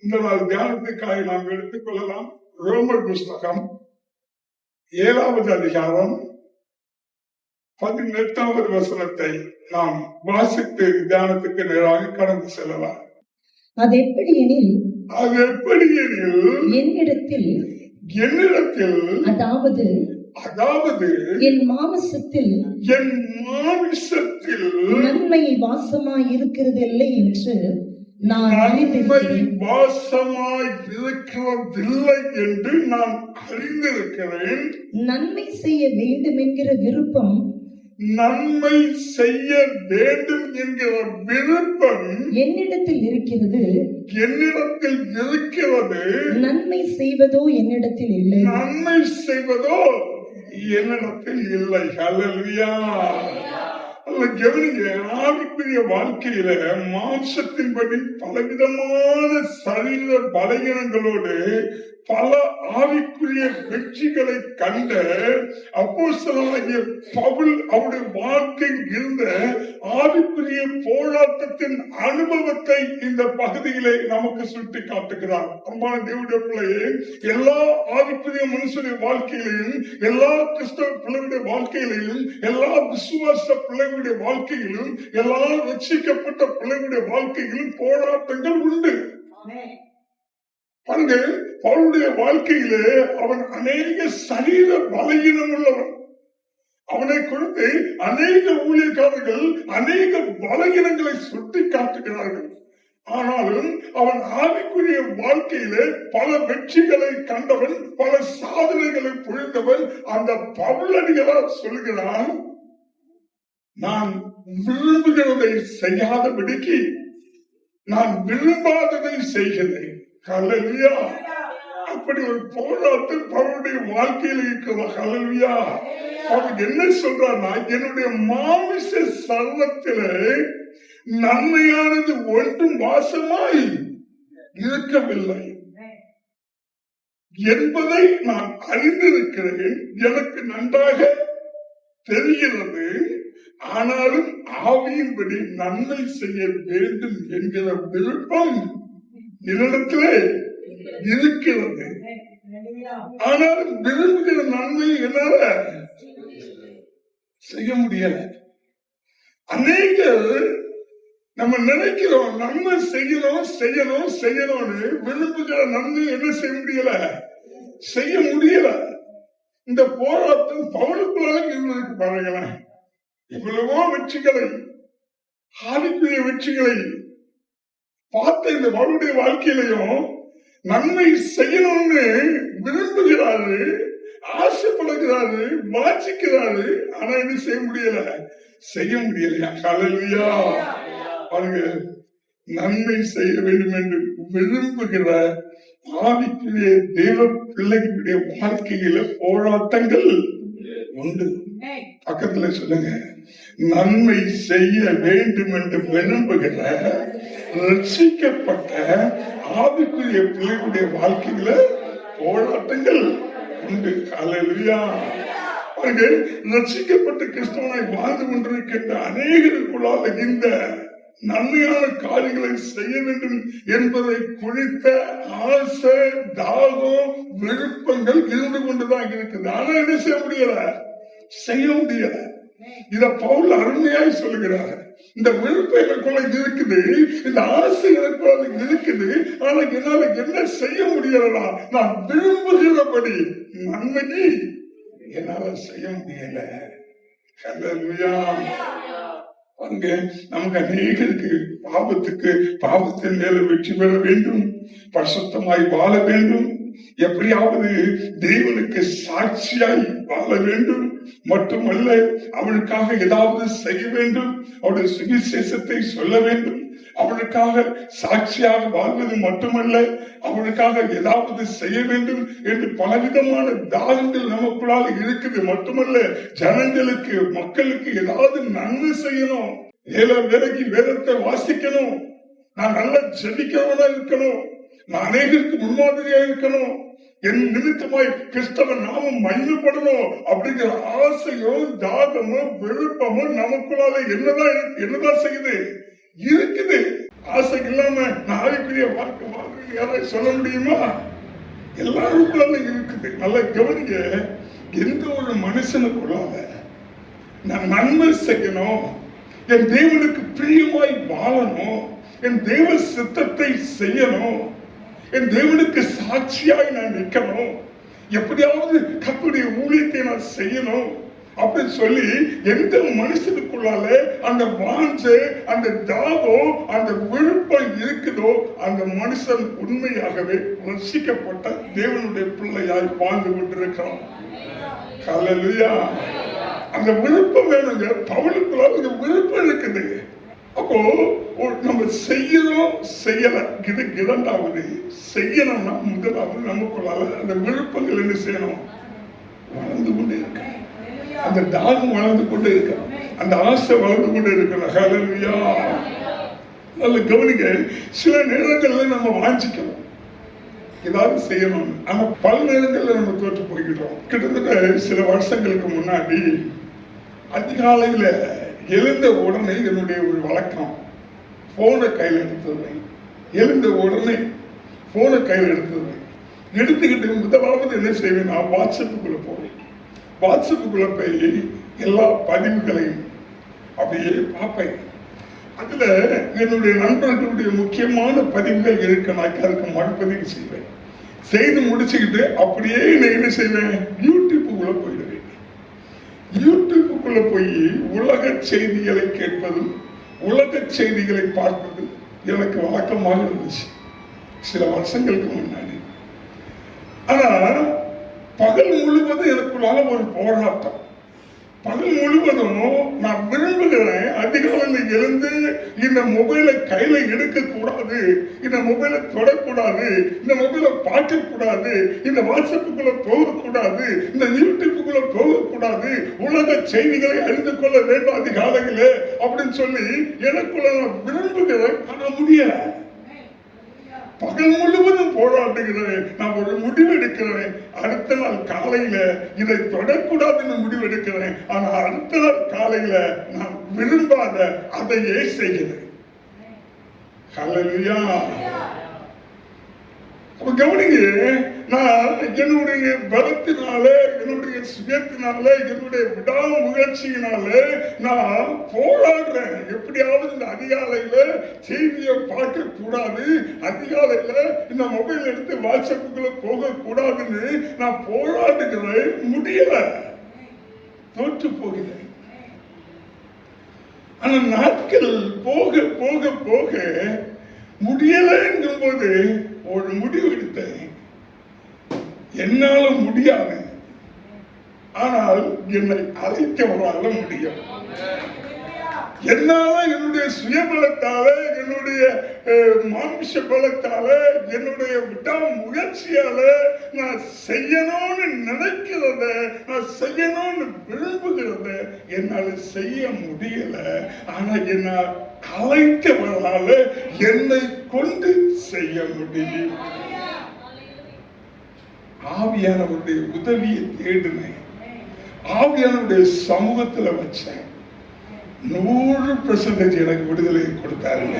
இந்த நாள் தியானத்துக்காக நாம் எடுத்துக் கொள்ளலாம். ரோமர் புஸ்தகம் 7வது அதிகாரம் 18வது வசனத்தை நாம் வாசித்து தியானத்துக்கு நேராக கடந்து செல்லலாம். அது எப்படி எனில் என்னிடத்தில் அதாவது என் மாமிசத்தில் நன்மை வாசமாய் இருக்கிறது இல்லை என்று நான் அறிந்திருக்கிறேன். நன்மை செய்ய வேண்டும் என்கிற விருப்பம் என்னிடத்தில் இருக்கிறது. நன்மை செய்வதோ என்னிடத்தில் இல்லை. ஹல்லேலூயா. கவனிங்க, ஆவிக்குரிய வாழ்க்கையில மாம்சத்தின்படி பலவிதமான சரீர பலகீனங்களோடு பல ஆவிக்குரிய வெற்றிகளை கண்ட அப்போஸ்தலனாகிய பவுல் அவருடைய வாழ்க்கையில் இருந்த ஆவிக்குரிய போராட்டத்தின் அனுபவத்தை இந்த பகுதியிலே நமக்கு சுட்டி காட்டுகிறார். அம்மான தேவனுடைய பிள்ளையே, எல்லா ஆவிக்குரிய மனுஷனுடைய வாழ்க்கையிலையும், எல்லா கிறிஸ்தவ பிள்ளைகளுடைய வாழ்க்கையிலையும், எல்லா விசுவாச பிள்ளைகளுடைய வாழ்க்கையிலும், எல்லா ரட்சிக்கப்பட்ட பிள்ளைகளுடைய வாழ்க்கையிலும் போராட்டங்கள் உண்டு. அங்கு அவனுடைய வாழ்க்கையிலே அவன் அநேக சரீர பலகீனம் உள்ளவன். அவனை குறித்து அநேக ஊழியக்காரர்கள் அநேக பலகீனங்களை சுட்டி காட்டுகிறார்கள். ஆனாலும் அவன் ஆவிக்குரிய வாழ்க்கையிலே பல வெற்றிகளை கண்டவன், பல சாதனைகளை புரிந்தவன். அந்த பவுலடிகளால் சொல்கிறான், நான் விரும்புகிறதை செய்யாதபடிக்கு நான் விரும்பாததை செய்கிறேன். ஹல்லேலூயா. அப்படி ஒரு போராட்டம் அவருடைய வாழ்க்கையில் இருக்கிறது. ஹல்லேலூயா. அவர் என்ன சொல்றாருன்னா, என்னுடைய மாமிச சர்வத்திலே நன்மையானது ஒன்றும் வாசமாய் இருக்கவில்லை என்பதை நான் அறிந்திருக்கிறேன். எனக்கு நன்றாக தெரிகிறது. ஆனாலும் ஆவியின்படி நன்மை செய்ய வேண்டும் என்கிற விருப்பம் என்னிடத்திலே இருக்கிறது. ஆனாலும் விரும்புகிற நன்மை என்னால செய்ய முடியல. அநேக நம்ம நினைக்கிறோம் நன்மை செய்யணும்னு, விரும்புகிற நன்மை என்ன செய்ய முடியல, செய்ய முடியல. இந்த போராட்டம் பவுலுக்குள்ளாக இருந்ததுக்கு பாருங்களேன். எவ்வளவோ வெற்றிகளை, ஆவிக்குரிய வெற்றிகளை பார்த்த இந்த பவுலுடைய வாழ்க்கையிலையும் நன்மை செய்யணும்னு விரும்புகிறாரு, ஆசைப்படுகிறாரு, வாசிக்கிறாரு. ஆனா என்ன செய்ய முடியலையா? ஹல்லேலூயா. பாருங்க, நன்மை செய்ய வேண்டும் என்று விரும்புகிற ஆவிக்குரிய தேவ பிள்ளைகளுடைய வாழ்க்கையில போராட்டங்கள் உண்டு. பக்கத்துல சொல்லுங்க, நன்மை செய்ய வேண்டும் என்று விரும்புகிற ரட்சிக்கப்பட்ட ஆவிக்குரிய பிள்ளைகளுடைய வாழ்க்கையில போராட்டங்கள் உண்டு. ஹல்லேலூயா. ரட்சிக்கப்பட்ட கிறிஸ்தவனாய் வாழ்ந்து கொண்டிருக்கின்ற அநேகருக்குள்ளாக இந்த நன்மையான காரியங்களை செய்ய வேண்டும் என்பதை குறித்த ஆசை, தாகம், விருப்பங்கள் இருந்து கொண்டுதான் இருக்குது. ஆனா என்ன செய்ய முடியல. இத பவுல் அருமையாய் சொல்லுகிறார். இந்த விருப்பம் எனக்குள்ள இருக்குது, இந்த ஆசை எனக்குள்ள இருக்குது. ஆனா என்னால என்ன செய்ய முடியலா? நான் விரும்புகிறபடி நன்மையை என்னால செய்ய முடியல. அங்க நமக்கு அநேகருக்கு பாவத்தின் மேல வெற்றி பெற வேண்டும், பரிசுத்தமாய் வாழ வேண்டும், எப்படியாவது தேவனுக்கு சாட்சியாய் வாழ வேண்டும், மட்டுமல்ல அவளுக்காக ஏதாவது செய்ய வேண்டும், அவருடைய சுவிசேஷத்தை சொல்ல வேண்டும், அவளுக்காக சாட்சியாக வாழ்வது மட்டுமல்ல அவளுக்காக ஏதாவது செய்ய வேண்டும் என்று பலவிதமான தாகங்கள் நமக்குள்ளாக இருக்குது. மட்டுமல்ல, ஜனங்களுக்கு, மக்களுக்கு ஏதாவது நன்மை செய்யணும், வேலைக்கு வேதத்தை வாசிக்கணும், நான் நல்லா ஜெபிக்கிறவனா இருக்கணும், நான் அநேகருக்கு முன்மாதிரியா இருக்கணும், என் நிமித்தமாய் கிறிஸ்தவ நாமம் மகிமைப்படணும் அப்படிங்கிற ஆசையும் தாகமும் விருப்பமும் நமக்குள்ளால என்னதான் செய்யுது இருக்குது. ஆசை இல்லாம நான் ஆவிக்குரிய வாழ்க்கை வாழ்றேன்னு யாராவது சொல்ல முடியுமா? எல்லாருக்குள்ள இருக்குது. நல்லா கவனிங்க. எந்த ஒரு மனுஷனுக்குள்ளாத நான் நன்மை செய்யணும், என் தேவனுக்கு பிரியமாய் வாழணும், என் தேவ சித்தத்தை செய்யணும், என் தேவனுக்கு சாட்சியாய் நான் நிற்கணும், எப்படியாவது கர்த்தருடைய ஊழியத்தை நான் செய்யணும் அப்படின்னு சொல்லி எந்த மனுஷனுக்குள்ளால அந்த வாஞ்சை, அந்த தாகம், அந்த விருப்பம் இருக்குதோ அந்த மனுஷன் உண்மையாகவே ரட்சிக்கப்பட்ட தேவனுடைய பிள்ளையாய் வாழ்ந்து கொண்டிருக்கிறான். ஹல்லேலூயா. அந்த விருப்பம் வேணுங்க. பவுலுக்குள்ள ஒரு விருப்பம் இருக்குது. அப்போ நம்ம செய்யறோம் செய்யல, இது இரண்டாவது. செய்யணும்னா முதலாவது நமக்குள்ளால அந்த விருப்பங்கள் என்ன செய்யணும்? வளர்ந்து கொண்டே இருக்க, அந்த தாகம் வளர்ந்து கொண்டே இருக்கணும், அந்த ஆசை வளர்ந்து கொண்டே இருக்கணும். ஹல்லேலூயா. நல்ல கவனிங்க. சில நேரங்கள்ல நம்ம வாஞ்சிக்கணும் ஏதாவது செய்யணும், ஆனா பல நேரங்கள்ல நம்ம தோற்று போய்கிட்டோம். கிட்டத்தட்ட சில வருஷங்களுக்கு முன்னாடி அதிகாலையில எழுந்த உடனே என்னுடைய ஒரு வழக்கம், போனை கையில் எடுத்துருவேன். எழுந்த உடனே போனை கையில் எடுத்துருவேன். எடுத்துக்கிட்டு முதலாவது என்ன செய்வேன், நான் வாட்ஸ்அப்புக்குள்ள போவேன். வாட்ஸ்அப்புக்குள்ள போய் எல்லா பதிவுகளையும் அப்படியே பார்ப்பேன். அதுல என்னுடைய நண்பர்களுடைய முக்கியமான பதிவுகள் இருக்குனாக்கா அதுக்கு மறுபதிவு செய்வேன். செய்து முடிச்சுக்கிட்டு அப்படியே நான் என்ன செய்வேன், யூடியூப்புக்குள்ள போயிடுவேன். யூடியூப்புக்குள்ள போய் உலக செய்திகளை கேட்பதும் உலக செய்திகளை பார்ப்பதும் எனக்கு வழக்கமாக இருந்துச்சு சில வருஷங்களுக்கு முன்னாடி. ஆனா பகல் முழுவதும் எனக்குள்ளால ஒரு போராட்டம். பகல் முழுவதும் நான் விரும்புகிறேன் அதிகாலையில் எழுந்து இந்த மொபைலை கையில எடுக்க கூடாது, இந்த மொபைலை தொடக்கூடாது, இந்த மொபைலை பார்க்க கூடாது, இந்த வாட்ஸ்அப்புக்குள்ள போகக்கூடாது, இந்த யூடியூப்புக்குள்ள போகக்கூடாது, உலக செய்திகளை அறிந்து கொள்ள வேண்டும் அதிகாலையில அப்படின்னு சொல்லி எனக்குள்ள நான் விரும்புகிறேன். ஆனா முடியல. பகல் முழுவதும் போராடுகிறேன். நான் ஒரு முடிவு எடுக்கிறேன், அடுத்த நாள் காலையில இதை தொடக்கூடாதுன்னு முடிவு எடுக்கிறேன். ஆனா அடுத்த நாள் காலையில நான் விரும்பாத அதையே செய்கிறேன். ஹல்லேலூயா. அப்ப கவனிங்க, நான் என்னுடைய பலத்தினால, என்னுடைய சுயத்தினால, என்னுடைய விடாமுயற்சியினால நான் போராடுறேன். எப்படியாவது இந்த அதிகாலையில செய்தியை பார்க்க கூடாது, அதிகாலையில இந்த மொபைல் எடுத்து வாட்ஸ்அப்புக்குள்ள போக கூடாதுன்னு நான் போராடுகிறேன். முடியல, தோற்று போகிறேன். ஆனா நாட்கள் போக போக போக முடியலைங்கும் போது ஒரு முடிவு எடுத்தேன், என்னால முடியாது, ஆனால் என்னை அழைத்தவரால முடியும். என்னால என்னுடைய சுயபலத்தால, என்னுடைய மாம்ச பலத்தால, என்னுடைய விடாமுயற்சியால நான் செய்யணும்னு நினைக்கிறத, நான் செய்யணும்னு விரும்புகிறத என்னால செய்ய முடியல. ஆனா என்ன அழைத்தவரால என்னை கொண்டு செய்ய முடியும். ஆவியானவருடைய உதவியை தேடினேன், ஆவியானவருடைய சமூகத்துல வச்சேன். 100% எனக்கு விடுதலை கொடுத்தாருங்க.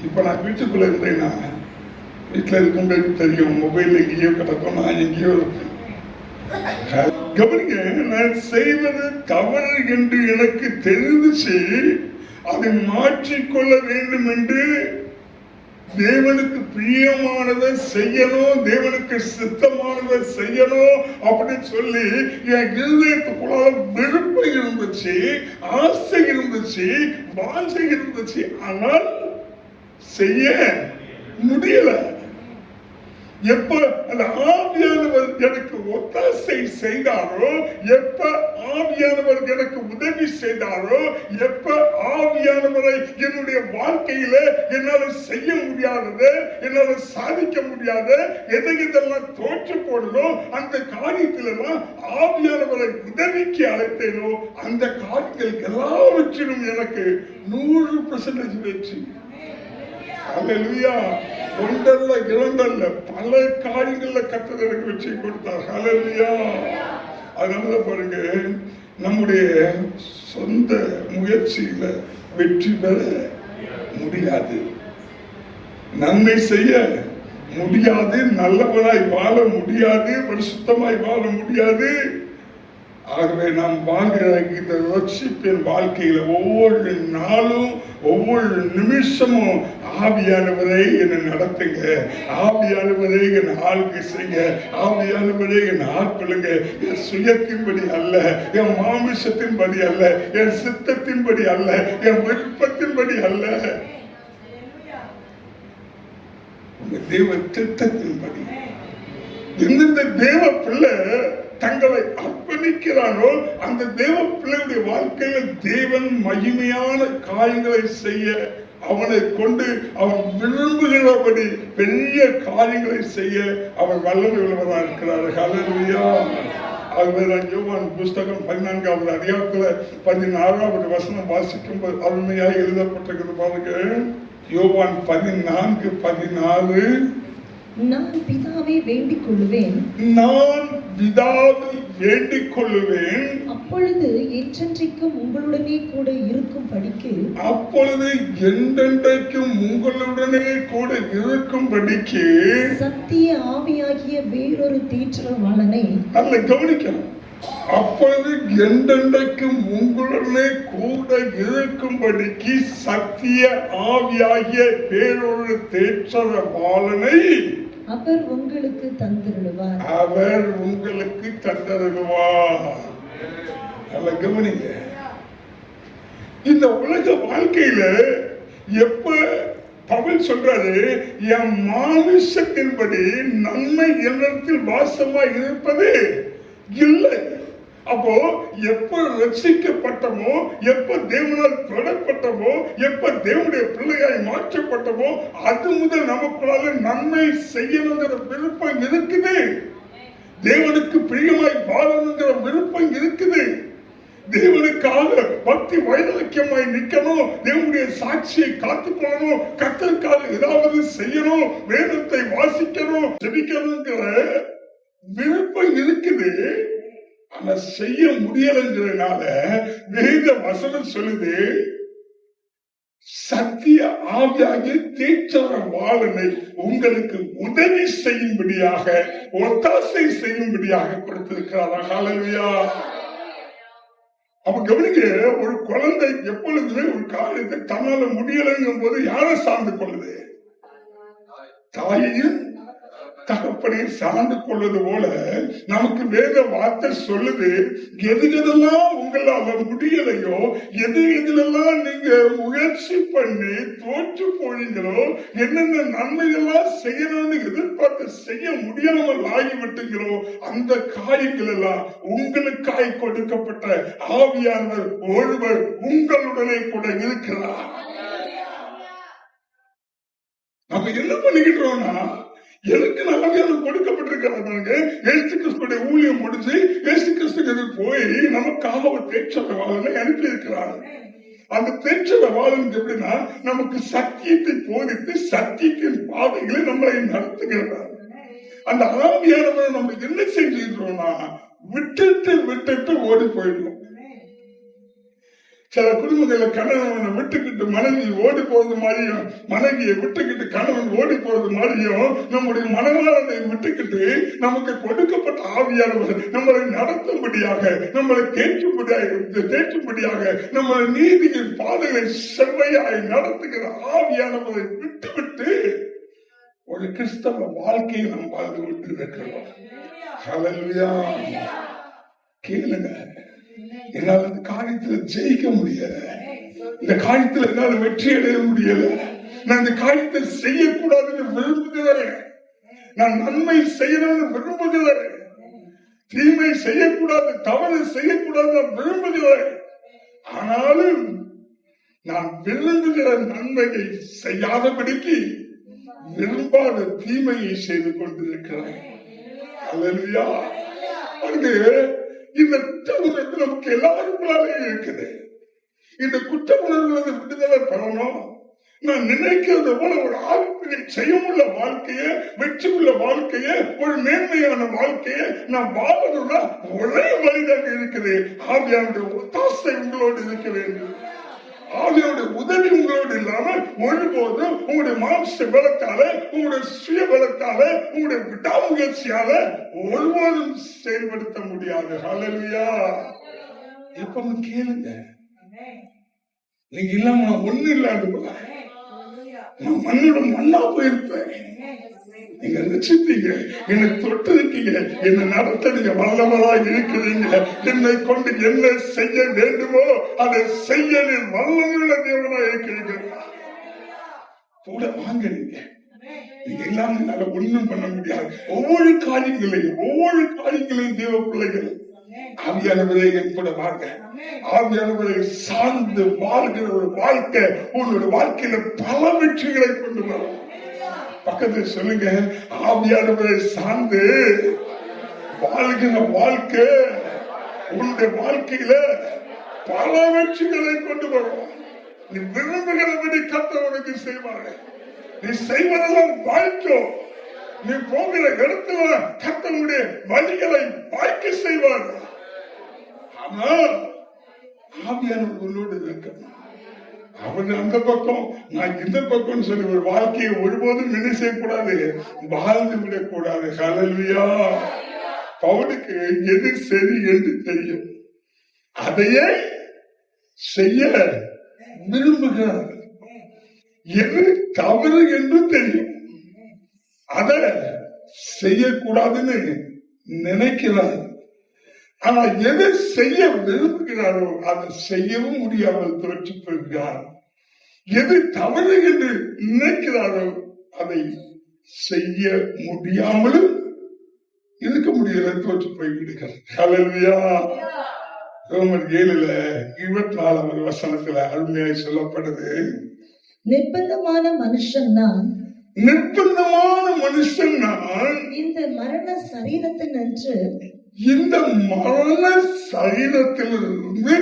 இப்ப நான் வீட்டுக்குள்ள இருந்தேன்னா, வீட்டுல இருக்கும்போது தெரியும், மொபைல் எங்கேயோ கிடக்கும், நான் எங்கேயோ இருப்பேன். கவனிங்க, நான் செய்வது தவறு என்று எனக்கு தெரிந்துச்சு, அதை மாற்றிக்கொள்ள வேண்டும் என்று தேவனுக்கு பிரியமானதை செய்யணும், தேவனுக்கு சித்தமானதை செய்யணும் அப்படின்னு சொல்லி என் இருதயத்துக்குள்ள விருப்பம் இருந்துச்சு, ஆசை இருந்துச்சு, வாஞ்சை இருந்துச்சு. ஆனால் செய்ய முடியல. எப்ப அந்த ஆவியானவர் எனக்கு ஒத்தாசை செய்தாரோ, எப்ப ஆவியானவர் எனக்கு உதவி செய்தாரோ, எப்ப ஆவியானவரை என்னுடைய வாழ்க்கையில என்னால செய்ய முடியாதது, என்னால சாதிக்க முடியாத எதெல்லாம் தோற்று போடணும், அந்த காரியத்தில் எல்லாம் ஆவியானவரை உதவிக்கு அழைத்தேனோ, அந்த காரியங்கள் எல்லாவற்றிலும் எனக்கு 100% வெற்றி. ஹல்லேலூயா. ஒன்றல்ல இரண்டல்ல பல காரியங்கள்ல கர்த்தர் எனக்கு வெற்றி கொடுத்தார். ஹல்லேலூயா. அதனால பாருங்க, நம்முடைய சொந்த முயற்சியில வெற்றி பெற முடியாது. நன்மை செய்ய முடியாது, நல்லவனாய் வாழ முடியாது, பரிசுத்தமாய் வாழ முடியாது. ஆகவே நாம் வாழ்கிற இந்த ரட்சிப்பின் வாழ்க்கையில ஒவ்வொரு நாளும் ஒவ்வொரு நிமிஷமும் ஆவியானவரே என்னை நடத்துங்க, ஆவியானவரே என்னை ஆளுகை செய்ய, ஆவியானவரே என்னை ஆட்கொள்ளுங்க. என் சுயத்தின்படி அல்ல, என் மாமிசத்தின்படி அல்ல, என் சித்தத்தின்படி அல்ல, என் விருப்பத்தின்படி அல்ல, உங்க தேவ திட்டத்தின்படி. எந்தெந்த தேவ பிள்ளை தங்களை அர்ப்பணிக்கிறானோ அந்த தேவ பிள்ளையுடைய வாழ்க்கையில தேவன் மகிமையான காரியங்களை செய்ய அவனை கொண்டு அவன் விரும்புகிறபடி பெரிய காரியங்களை செய்ய அவன் வல்லமை உள்ளவராக இருக்கிறார். ஹல்லேலூயா. ஆகவே யோவான் புஸ்தகம் 14வது அதிகாரத்துல 16வது வசனம் வாசிக்கும் போது அருமையாக எழுதப்பட்டிருக்கிறது பாருங்க. யோவான் 14:16. நான் பிதாவை வேண்டிக் கொள்ளுவேன், நான் பிதாவை வேண்டிக் கொள்ளுவேன், அப்பொழுது என்றென்றைக்கும் உங்களுடனே கூட இருக்கும் படிக்கு, அப்பொழுது என்றென்றைக்கும் உங்களுடனே கூட இருக்கும்படிக்கு சத்திய ஆவியாகிய வேறொரு தேற்றரவாளனை. நல்ல கவனிக்கணும். அப்பொழுது என்றென்றைக்கும் உங்களுடனே கூட இருக்கும்படிக்கு சத்திய ஆவியாகிய வேறொரு தேற்றரவாளனை அவர் உங்களுக்கு தந்தருளுவார். அவர் உங்களுக்கு தந்தருளுவார். நல்ல கவனிங்க. இந்த உலக வாழ்க்கையில எப்ப பவுல் சொல்றாரு, என் மாமிசத்தின்படி நன்மை என்னிடத்தில் வாசமா இருப்பது இல்லை. அப்போ எப்ப ரட்சிக்கப்பட்டமோ, எப்ப தேவனால் தொடரப்பட்டமோ, எப்ப தேவனுடைய பிள்ளையாய் மாற்றப்பட்டமோ அது முதல் நமக்குள்ளால நன்மை செய்யணுங்கிற விருப்பம் இருக்குது. தேவனுக்கு பிரியமாய் வாழணுங்கிற விருப்பம் இருக்குது. தேவனுக்காக பக்தி வைராக்கியமாய் நிற்கணும், தேவனுடைய சாட்சியை காத்துக்கொள்ளணும், கர்த்தருக்காக ஏதாவது செய்யணும், வேதத்தை வாசிக்கணும், ஜெபிக்கணுங்கிற விருப்பம் இருக்குது. ஆனா செய்ய முடியலங்கிறதுனால வேத வசனம் சொல்லுது, சத்திய ஆவியாகிய தேற்றரவாளனை உங்களுக்கு உதவி செய்யும்படியாக, ஒத்தாசை செய்யும்படியாக கொடுத்திருக்கிறார். ஹல்லேலூயா. அப்ப கவனிங்க, ஒரு குழந்தை எப்பொழுதுமே ஒரு காரியத்தை தன்னால முடியலைங்கும் போது யாரை சார்ந்து கொள்ளுது? தாயையும் தகப்பனையும் சார்ந்து கொள்வது போல நமக்கு வேத வார்த்தை சொல்லுது, எது எதெல்லாம் உங்களால முடியலையோ, எது எதுலெல்லாம் நீங்க முயற்சி பண்ணி தோற்று போனீங்களோ, என்னென்ன நன்மைகள்லாம் செய்யணும்னு எதிர்பார்த்து செய்ய முடியாமல் ஆகிவிட்டீங்களோ, அந்த காரியங்கள் எல்லாம் உங்களுக்காய் கொடுக்கப்பட்ட ஆவியானவர் ஒருவர் உங்களுடனே கூட இருக்கிறார். நம்ம என்ன பண்ணிக்கிட்டோம்னா, எனக்கு ஆவியானவர் கொடுக்கப்பட்டிருக்கிறாங்க. இயேசு கிறிஸ்துடைய ஊழியம் முடிஞ்சு இயேசு கிறிஸ்து போய் நமக்காக ஒரு தேற்றரவாளனை அனுப்பி இருக்கிறார். அந்த தேற்றரவாளன் எப்படின்னா, நமக்கு சத்தியத்தை போதித்து சத்தியத்தின் பாதைகளை நம்மளை நடத்துகிறார். அந்த ஆவியானவரை நம்ம என்ன செஞ்சிருக்கிறோம்னா, விட்டுட்டு ஓடி போயிடுவோம். சில குடும்பங்களை கணவனை விட்டுக்கிட்டு மனைவி ஓடி போறது மாதிரியும், மனைவியை விட்டுக்கிட்டு கணவன் ஓடி போறது மாதிரியும், நம்முடைய மனவாளனை விட்டுக்கிட்டு நமக்கு கொடுக்கப்பட்ட ஆவியானவர் நம்மளை நடத்தும்படியாக, நம்மளை தேற்றும்படியாக, நம்மளை நீதியின் பாதைகளை செவ்வையாய் நடத்துகிற ஆவியானவரை விட்டுவிட்டு ஒரு கிறிஸ்தவ வாழ்க்கையை நாம் வாழ்ந்து கொண்டு இருக்கிறோம். ஹல்லேலூயா. கேளுங்க, என்னால் இந்த காரியத்துல ஜெயிக்க முடியல, இந்த காரியத்துல என்னால வெற்றி அடைய முடியல, நான் இந்த காரியத்தை செய்யக்கூடாதுன்னு விரும்புகிறேன், நான் நன்மை செய்யணும்னு விரும்புகிறேன், தீமை செய்யக்கூடாது, தவறு செய்யக்கூடாது நான் விரும்புகிறேன். ஆனாலும் நான் விரும்புகிற நன்மையை செய்யாதபடிக்கு விரும்பாத தீமையை செய்து கொண்டிருக்கிறேன். அல்லேலூயா. அங்கு இந்த குற்ற உணர்வு நமக்கு எல்லாருக்குள்ளாலே இருக்குது. இந்த குற்ற உணர்வுல விடுதலை பெறணும். நான் நினைக்கிறது போல ஒரு ஆவிக்குரிய ஜெயமுள்ள வாழ்க்கைய, வெற்றி உள்ள வாழ்க்கைய, ஒரு மேன்மையான வாழ்க்கைய நான் வாழணும்னா ஒரே வழிதாக இருக்குது, ஆவியானுடைய ஒத்தாசை உங்களோடு இருக்க வேண்டும். ஆவியானுடைய உதவி உங்களோடு இல்லாமல் ஒருபோதும் உங்களுடைய மாம்ச பலத்தால, உங்களுடைய சுய பலத்தால, உங்களுடைய விடாமுயற்சியால ஒருபோதும் செயல்படுத்த முடியாது. ஹல்லேலூயா. எப்பவும் கேளுங்க, நீங்க இல்லாம நான் ஒண்ணு இல்லாது போல, நான் மண்ணோட மண்ணா போயிருப்பேன். நீங்க நிச்சயித்தீங்க, என்னை தொட்டு இருக்கீங்க, என்னை நடத்த நீங்க வல்லவரா இருக்கிறீங்க. என்னை கொண்டு என்ன செய்ய வேண்டுமோ அதை செய்ய நீ வல்லமுள்ள தேவனா இருக்கிறீங்க. கூட வாங்க, நீங்க இல்லாம என்னால ஒண்ணும் பண்ண முடியாது. ஒவ்வொரு காரியங்களையும் தேவ பிள்ளைகள் ஆவியானவரே என் கூட வாங்க. ஆவியானவரை சார்ந்து வாழ்கிற ஒரு வாழ்க்கை உன்னோட வாழ்க்கையில பல வெற்றிகளை கொண்டு வரும். பக்கத்தில் சொல்லுங்க, ஆவியானவரை சார்ந்து வாழ்கிற வாழ்க்கை உன்னுடைய வாழ்க்கையில பல வெற்றிகளை கொண்டு வரும். நீ விரும்புகிறபடி கர்த்தர் உனக்கு செய்வாங்க. நீ செய்வதெல்லாம் வாய்க்கும். நீ போகிற இடத்துல கர்த்தருடைய வழிகளை வாய்க்க செய்வார். ஆனால் ஆவியானவர் உன்னோடு இருக்கணும். அவன் அந்த பக்கம், நான் இந்த பக்கம் சொல்லி ஒரு வாழ்க்கையை ஒருபோதும் என்ன செய்யக்கூடாது, வாழ்ந்து விடக்கூடாது. ஹல்லேலூயா. பவுலுக்கு எது சரி என்று தெரியும், அதையே செய்ய விரும்புகிறார். எது தவறு என்று தெரியும், அதை செய்யக்கூடாதுன்னு நினைக்கிறார். ஆனா எதை செய்ய விரும்புகிறாரோ அதை செய்யவும் முடியாமல் தோற்று போகிறார். எது தவறு என்று நினைக்கிறாரோ அதை செய்ய முடியாமலும் இருக்க முடியல, தோற்று போய்விடுகிறார். ஹல்லேலூயா. ரோமர் 7:24 வசனத்துல அருமையாய் சொல்லப்படுது, நிர்பந்தமான மனுஷன் நான், இந்த மரண சரீரத்தினின்று, இந்த மரண சரீரத்திலிருந்து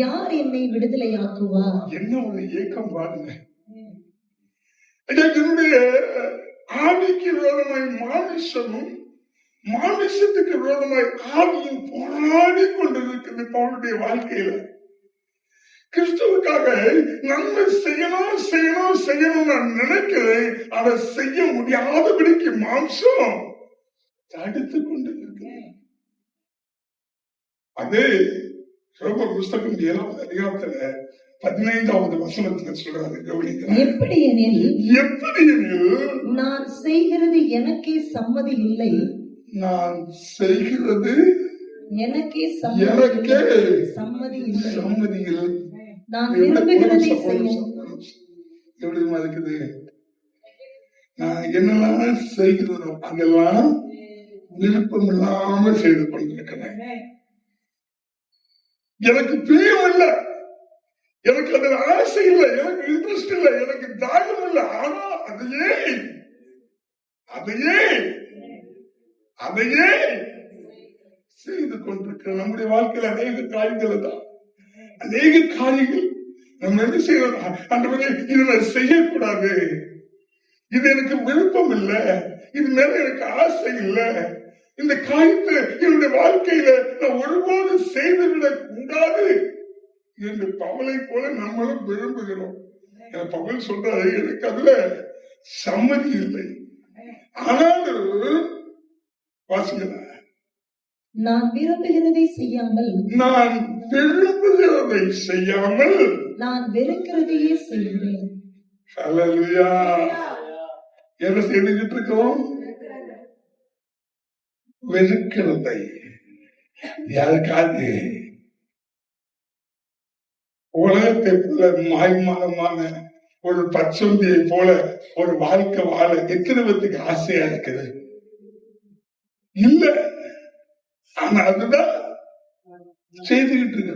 யார் என்னை விடுதலையாக்குவார்? என்ன ஒரு ஏக்கம் பாருங்க. என்னுடைய ஆவிக்கு விரோதமாய் மாமிசமும், மாமிசத்துக்கு விரோதமாய் ஆவியும் போராடி கொண்டிருக்கிறது பவுலுடைய வாழ்க்கையில. கிறிஸ்துவுக்காக நன்மை செய்யணும் நான் நினைக்கிறேன். அதை செய்ய முடியாதபடிக்கு மாம்சம் தடுத்து கொண்டிருக்கிறேன். அது ரோமர் புஸ்தகம் 7வது அதிகாரத்துல 15வது வசனத்துல சொல்றாரு, கவனிக்கிறேன். எப்படி எனில் நான் செய்கிறது எனக்கே சம்மதி இல்லை, நான் செய்கிறது எனக்கே சம்மதி இல்லை, நான் விரும்புகிறதை செய்யும். எப்படிமா இருக்குது, நான் என்னெல்லாம் செய்கிறதோ அதெல்லாம் விருப்பம் இல்லாம செய்து கொண்டிருக்கிறேன். எனக்கு பிரியம் இல்லை, எனக்கு அதில் ஆசை இல்லை, எனக்கு இன்ட்ரெஸ்ட் இல்லை, எனக்கு தாகம் இல்லை. ஆனா அதையே செய்து கொண்டிருக்கிற நம்முடைய வாழ்க்கையில் அநேக காரியங்கள் தான், அநேக காரியங்கள் நம்ம என்ன செய்யறோம், ஆண்டவரே இதை நான் செய்யக்கூடாது, இது எனக்கு விருப்பம் இல்லை, இது மேல எனக்கு ஆசை இல்லை, இந்த காரியத்தை என்னுடைய வாழ்க்கையில நான் ஒருபோது செய்துவிடக் கூடாது என்று பவுலை போல நம்மளும் விரும்புகிறோம். பவுல் சொல்றாரு, எனக்கு அதுல சம்மதி இல்லை. ஆனாலும் வாசிக்கிற, நான் விரும்புகிறதை செய்யாமல் நான் வெறுக்கிறதையே செய்கிறேன். ஹல்லேலூயா. என்ன செய்துகிட்டு இருக்கோம்? வெறுக்கிறதை. யாருக்காது உலகத்தை போல மாய்மாலமான ஒரு பச்சொந்தியை போல ஒரு வாழ்க்கை வாழ எத்தனை பேருக்கு ஆசையா இருக்குது? இல்ல, ஆனா அதுதான் செய்துகிட்டு இருக்கு.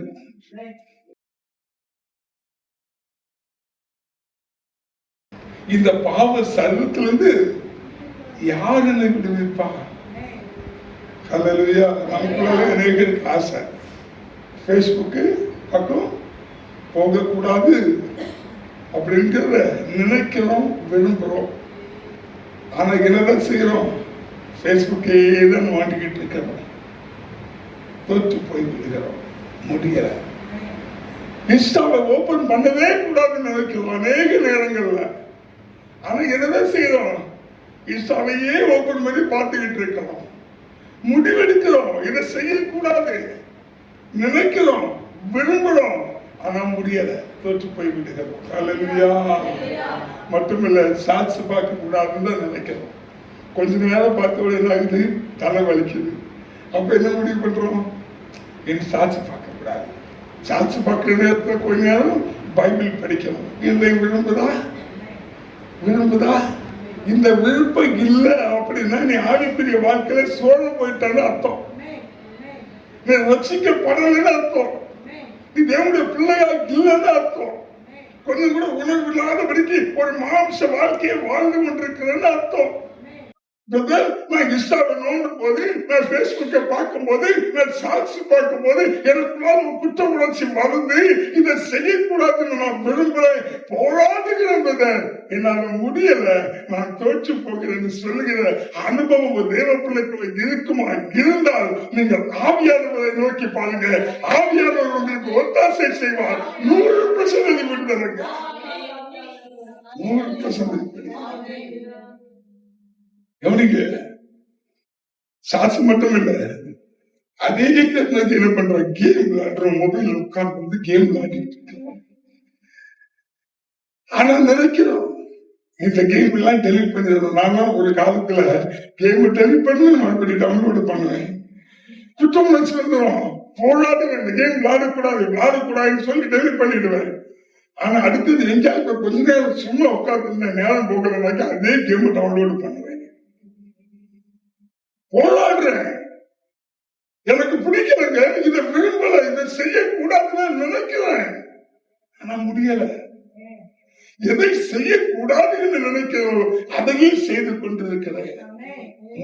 இந்த பாவ சர்வத்திலிருந்து யார் என்னை விடுவிப்பா? ஹல்லேலூயா. நமக்குள்ள அநேகருக்கு ஆசை, பேஸ்புக்கு பக்கம் போகக்கூடாது அப்படிங்கிறத நினைக்கிறோம், விரும்புறோம். ஆனா என்னதான் செய்யறோம்? பேஸ்புக்கே தான் மாட்டிக்கிட்டு இருக்கிறோம், தோற்று போய் விடுகிறோம், முடியல. இன்ஸ்டாவை ஓபன் பண்ணவே கூடாதுன்னு நினைக்கிறோம் அநேக நேரங்கள்ல. ஆனா என்னதான் செய்யறோம்? இன்ஸ்டாவையே ஓபன் பண்ணி பார்த்துக்கிட்டு இருக்கிறோம். முடிவெடுக்கிறோம் இதை செய்யக்கூடாது நினைக்கிறோம், விரும்புறோம், ஆனா முடியல, தோற்று போய் விடுகிறோம். அல்லேலூயா. மட்டுமில்ல, சாட்சி பார்க்க கூடாதுன்னு தான் நினைக்கிறோம். கொஞ்ச நேரம் பார்த்த என்ன ஆகுது? தலை வலிக்குது. அப்ப என்ன முடிவு பண்றோம்? இனி சாட்சி பார்க்க கூடாது. சாட்சி பார்க்கிற நேரத்தில் கொஞ்ச நேரம் பைபிள் படிக்கணும். இதை விரும்புதா? இந்த விருப்பம் இல்லை அப்படின்னா நீ ஆவிக்குரிய வாழ்க்கையில சோழ போயிட்டான்னு அர்த்தம். நீ ரட்சிக்கப்படலைன்னு அர்த்தம். நீ தேவனுடைய பிள்ளையா இல்லைன்னு அர்த்தம். கொஞ்சம் கூட உணர்வு இல்லாதபடிக்கு ஒரு மாம்ச வாழ்க்கையை வாழ்ந்து கொண்டிருக்கிறேன்னு அர்த்தம். நான் இன்ஸ்டாவை நோண்டும் போது, நான் பேஸ்புக்கை பார்க்கும் போது, நான் சாட்சி பார்க்கும் போது எனக்குள்ளால ஒரு குற்ற உணர்ச்சி மறந்து இதை செய்யக்கூடாதுன்னு நான் விரும்புறேன், போராடுகிறேன், என்னால முடியல, நான் தோற்று போகிறேன்னு சொல்லுகிற அனுபவம் தேவ பிள்ளைக்குள்ள இருக்குமா? இருந்தால் நீங்கள் ஆவியானவரை நோக்கி பாருங்க. ஆவியானவர் உங்களுக்கு ஒத்தாசை செய்வார். 100% விடுதலைங்க. 100% கவனிக்க. சாட்சி மட்டும் இல்ல, அதே என்ன பண்ற, கேம் விளையாடுறோம். மொபைல் உட்கார்ந்து வந்து கேம் விளையாடிட்டு இருக்கோம். ஆனா நினைக்கிறோம் இந்த கேம் எல்லாம் டெலிட் பண்ணிடுறோம். நானும் ஒரு காலத்துல கேம் டெலிட் பண்ணி மறுபடியும் டவுன்லோடு பண்ணுவேன். குற்றம் உணர்ச்சி வந்துடும். போராட வேண்டும், கேம் விளையாடக்கூடாதுன்னு சொல்லி டெலிட் பண்ணிடுவேன். ஆனா அடுத்தது எங்கேயாவது கொஞ்ச நேரம் சும்மா உட்கார்ந்து நேரம் போகலனாக்கா அதே கேம் டவுன்லோடு பண்ணுவேன். போராடுறேன், எனக்கு பிடிக்கலங்க, இதை விரும்பல, இதை செய்யக்கூடாதுன்னு நினைக்கிறேன், ஆனா முடியல. எதை செய்யக்கூடாதுன்னு நினைக்கிறோம் அதையும் செய்து கொண்டிருக்கிறேன்,